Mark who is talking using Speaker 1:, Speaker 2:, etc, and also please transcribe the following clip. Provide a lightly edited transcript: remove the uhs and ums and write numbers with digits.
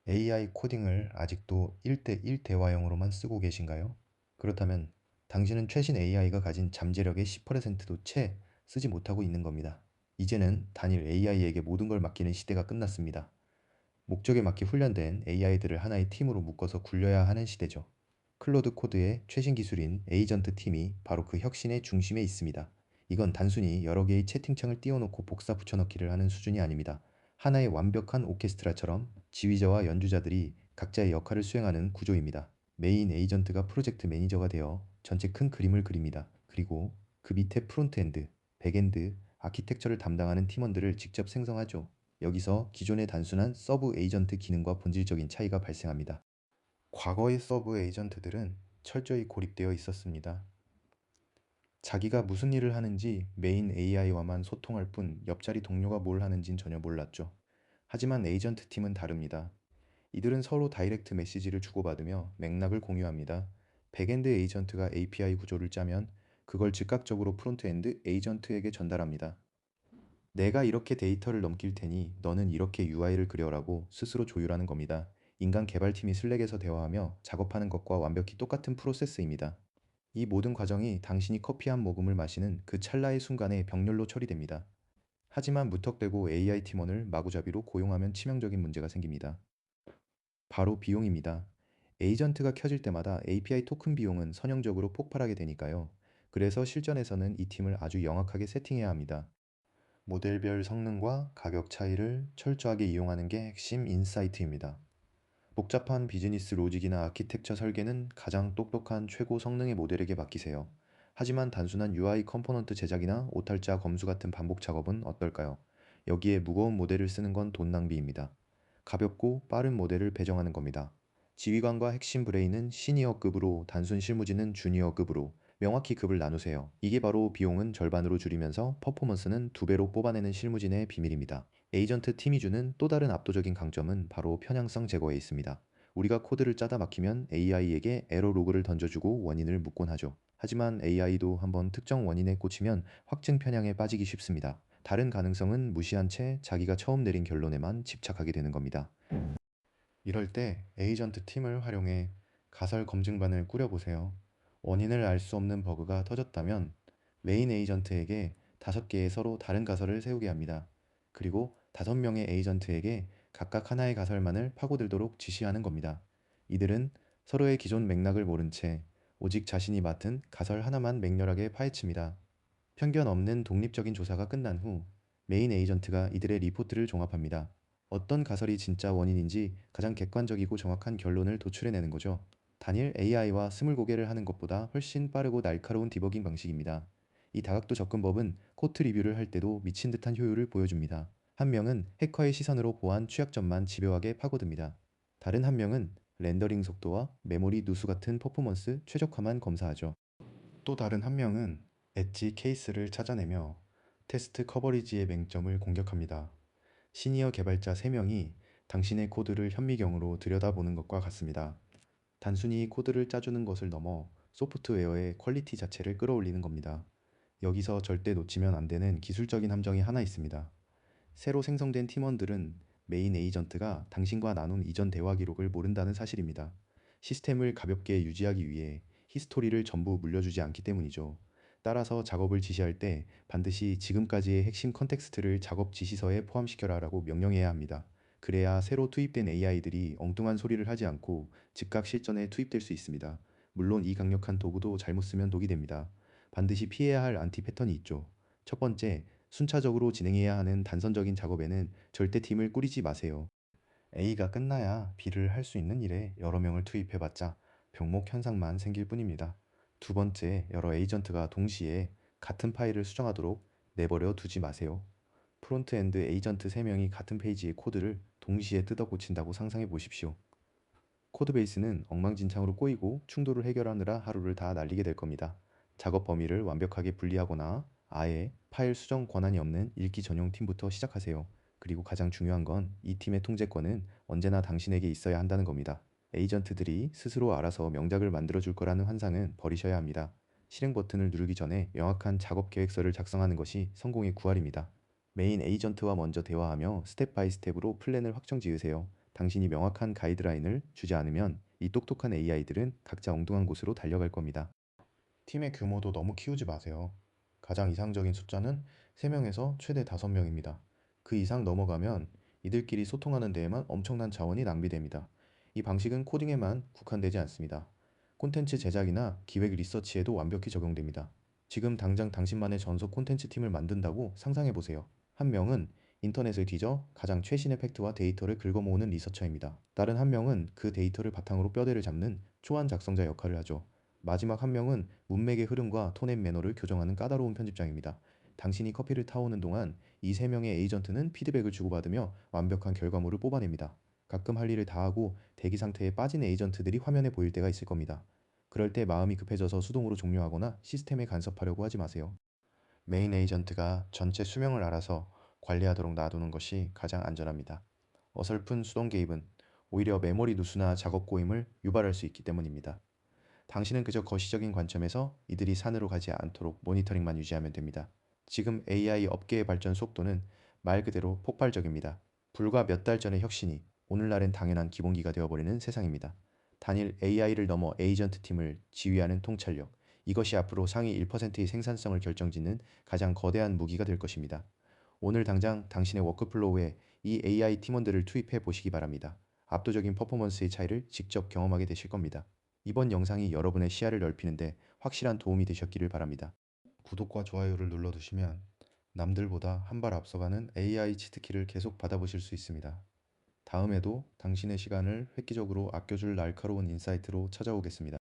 Speaker 1: AI 코딩을 아직도 1대1 대화형으로만 쓰고 계신가요? 그렇다면 당신은 최신 AI가 가진 잠재력의 10%도 채 쓰지 못하고 있는 겁니다. 이제는 단일 AI에게 모든 걸 맡기는 시대가 끝났습니다. 목적에 맞게 훈련된 AI들을 하나의 팀으로 묶어서 굴려야 하는 시대죠. 클로드 코드의 최신 기술인 에이전트 팀이 바로 그 혁신의 중심에 있습니다. 이건 단순히 여러 개의 채팅창을 띄워놓고 복사 붙여넣기를 하는 수준이 아닙니다. 하나의 완벽한 오케스트라처럼 지휘자와 연주자들이 각자의 역할을 수행하는 구조입니다. 메인 에이전트가 프로젝트 매니저가 되어 전체 큰 그림을 그립니다. 그리고 그 밑에 프론트엔드, 백엔드, 아키텍처를 담당하는 팀원들을 직접 생성하죠. 여기서 기존의 단순한 서브 에이전트 기능과 본질적인 차이가 발생합니다. 과거의 서브 에이전트들은 철저히 고립되어 있었습니다. 자기가 무슨 일을 하는지 메인 AI와만 소통할 뿐 옆자리 동료가 뭘 하는진 전혀 몰랐죠. 하지만 에이전트 팀은 다릅니다. 이들은 서로 다이렉트 메시지를 주고받으며 맥락을 공유합니다. 백엔드 에이전트가 API 구조를 짜면 그걸 즉각적으로 프론트엔드 에이전트에게 전달합니다. 내가 이렇게 데이터를 넘길 테니 너는 이렇게 UI를 그려라고 스스로 조율하는 겁니다. 인간 개발팀이 슬랙에서 대화하며 작업하는 것과 완벽히 똑같은 프로세스입니다. 이 모든 과정이 당신이 커피 한 모금을 마시는 그 찰나의 순간에 병렬로 처리됩니다. 하지만 무턱대고 AI 팀원을 마구잡이로 고용하면 치명적인 문제가 생깁니다. 바로 비용입니다. 에이전트가 켜질 때마다 API 토큰 비용은 선형적으로 폭발하게 되니까요. 그래서 실전에서는 이 팀을 아주 영악하게 세팅해야 합니다. 모델별 성능과 가격 차이를 철저하게 이용하는 게 핵심 인사이트입니다. 복잡한 비즈니스 로직이나 아키텍처 설계는 가장 똑똑한 최고 성능의 모델에게 맡기세요. 하지만 단순한 UI 컴포넌트 제작이나 오탈자 검수 같은 반복 작업은 어떨까요? 여기에 무거운 모델을 쓰는 건 돈 낭비입니다. 가볍고 빠른 모델을 배정하는 겁니다. 지휘관과 핵심 브레인은 시니어급으로, 단순 실무진은 주니어급으로 명확히 급을 나누세요. 이게 바로 비용은 절반으로 줄이면서 퍼포먼스는 2배로 뽑아내는 실무진의 비밀입니다. 에이전트 팀이 주는 또 다른 압도적인 강점은 바로 편향성 제거에 있습니다. 우리가 코드를 짜다 막히면 AI에게 에러 로그를 던져주고 원인을 묻곤 하죠. 하지만 AI도 한번 특정 원인에 꽂히면 확증 편향에 빠지기 쉽습니다. 다른 가능성은 무시한 채 자기가 처음 내린 결론에만 집착하게 되는 겁니다. 이럴 때 에이전트 팀을 활용해 가설 검증반을 꾸려보세요. 원인을 알 수 없는 버그가 터졌다면 메인 에이전트에게 5개의 서로 다른 가설을 세우게 합니다. 그리고 5명의 에이전트에게 각각 하나의 가설만을 파고들도록 지시하는 겁니다. 이들은 서로의 기존 맥락을 모른 채 오직 자신이 맡은 가설 하나만 맹렬하게 파헤칩니다. 편견 없는 독립적인 조사가 끝난 후 메인 에이전트가 이들의 리포트를 종합합니다. 어떤 가설이 진짜 원인인지 가장 객관적이고 정확한 결론을 도출해내는 거죠. 단일 AI와 스물고개를 하는 것보다 훨씬 빠르고 날카로운 디버깅 방식입니다. 이 다각도 접근법은 코드 리뷰를 할 때도 미친 듯한 효율을 보여줍니다. 한 명은 해커의 시선으로 보안 취약점만 집요하게 파고듭니다. 다른 한 명은 렌더링 속도와 메모리 누수 같은 퍼포먼스 최적화만 검사하죠. 또 다른 한 명은 엣지 케이스를 찾아내며 테스트 커버리지의 맹점을 공격합니다. 시니어 개발자 3명이 당신의 코드를 현미경으로 들여다보는 것과 같습니다. 단순히 코드를 짜주는 것을 넘어 소프트웨어의 퀄리티 자체를 끌어올리는 겁니다. 여기서 절대 놓치면 안 되는 기술적인 함정이 하나 있습니다. 새로 생성된 팀원들은 메인 에이전트가 당신과 나눈 이전 대화 기록을 모른다는 사실입니다. 시스템을 가볍게 유지하기 위해 히스토리를 전부 물려주지 않기 때문이죠. 따라서 작업을 지시할 때 반드시 지금까지의 핵심 컨텍스트를 작업 지시서에 포함시켜라라고 명령해야 합니다. 그래야 새로 투입된 AI들이 엉뚱한 소리를 하지 않고 즉각 실전에 투입될 수 있습니다. 물론 이 강력한 도구도 잘못 쓰면 독이 됩니다. 반드시 피해야 할 안티 패턴이 있죠. 첫 번째, 순차적으로 진행해야 하는 단선적인 작업에는 절대 팀을 꾸리지 마세요. A가 끝나야 B를 할 수 있는 일에 여러 명을 투입해봤자 병목 현상만 생길 뿐입니다. 두 번째, 여러 에이전트가 동시에 같은 파일을 수정하도록 내버려 두지 마세요. 프론트엔드 에이전트 3명이 같은 페이지의 코드를 동시에 뜯어 고친다고 상상해 보십시오. 코드베이스는 엉망진창으로 꼬이고 충돌을 해결하느라 하루를 다 날리게 될 겁니다. 작업 범위를 완벽하게 분리하거나 아예 파일 수정 권한이 없는 읽기 전용 팀부터 시작하세요. 그리고 가장 중요한 건 이 팀의 통제권은 언제나 당신에게 있어야 한다는 겁니다. 에이전트들이 스스로 알아서 명작을 만들어줄 거라는 환상은 버리셔야 합니다. 실행 버튼을 누르기 전에 명확한 작업 계획서를 작성하는 것이 성공의 구활입니다. 메인 에이전트와 먼저 대화하며 스텝 바이 스텝으로 플랜을 확정 지으세요. 당신이 명확한 가이드라인을 주지 않으면 이 똑똑한 AI들은 각자 엉뚱한 곳으로 달려갈 겁니다. 팀의 규모도 너무 키우지 마세요. 가장 이상적인 숫자는 3명에서 최대 5명입니다. 그 이상 넘어가면 이들끼리 소통하는 데에만 엄청난 자원이 낭비됩니다. 이 방식은 코딩에만 국한되지 않습니다. 콘텐츠 제작이나 기획 리서치에도 완벽히 적용됩니다. 지금 당장 당신만의 전속 콘텐츠 팀을 만든다고 상상해 보세요. 한 명은 인터넷을 뒤져 가장 최신의 팩트와 데이터를 긁어모으는 리서처입니다. 다른 한 명은 그 데이터를 바탕으로 뼈대를 잡는 초안 작성자 역할을 하죠. 마지막 한 명은 문맥의 흐름과 톤 앤 매너를 교정하는 까다로운 편집장입니다. 당신이 커피를 타오는 동안 이 세 명의 에이전트는 피드백을 주고받으며 완벽한 결과물을 뽑아냅니다. 가끔 할 일을 다 하고 대기 상태에 빠진 에이전트들이 화면에 보일 때가 있을 겁니다. 그럴 때 마음이 급해져서 수동으로 종료하거나 시스템에 간섭하려고 하지 마세요. 메인 에이전트가 전체 수명을 알아서 관리하도록 놔두는 것이 가장 안전합니다. 어설픈 수동 개입은 오히려 메모리 누수나 작업 고임을 유발할 수 있기 때문입니다. 당신은 그저 거시적인 관점에서 이들이 산으로 가지 않도록 모니터링만 유지하면 됩니다. 지금 AI 업계의 발전 속도는 말 그대로 폭발적입니다. 불과 몇 달 전의 혁신이 오늘날엔 당연한 기본기가 되어버리는 세상입니다. 단일 AI를 넘어 에이전트 팀을 지휘하는 통찰력, 이것이 앞으로 상위 1%의 생산성을 결정짓는 가장 거대한 무기가 될 것입니다. 오늘 당장 당신의 워크플로우에 이 AI 팀원들을 투입해 보시기 바랍니다. 압도적인 퍼포먼스의 차이를 직접 경험하게 되실 겁니다. 이번 영상이 여러분의 시야를 넓히는데 확실한 도움이 되셨기를 바랍니다. 구독과 좋아요를 눌러두시면 남들보다 한 발 앞서가는 AI 치트키를 계속 받아보실 수 있습니다. 다음에도 당신의 시간을 획기적으로 아껴줄 날카로운 인사이트로 찾아오겠습니다.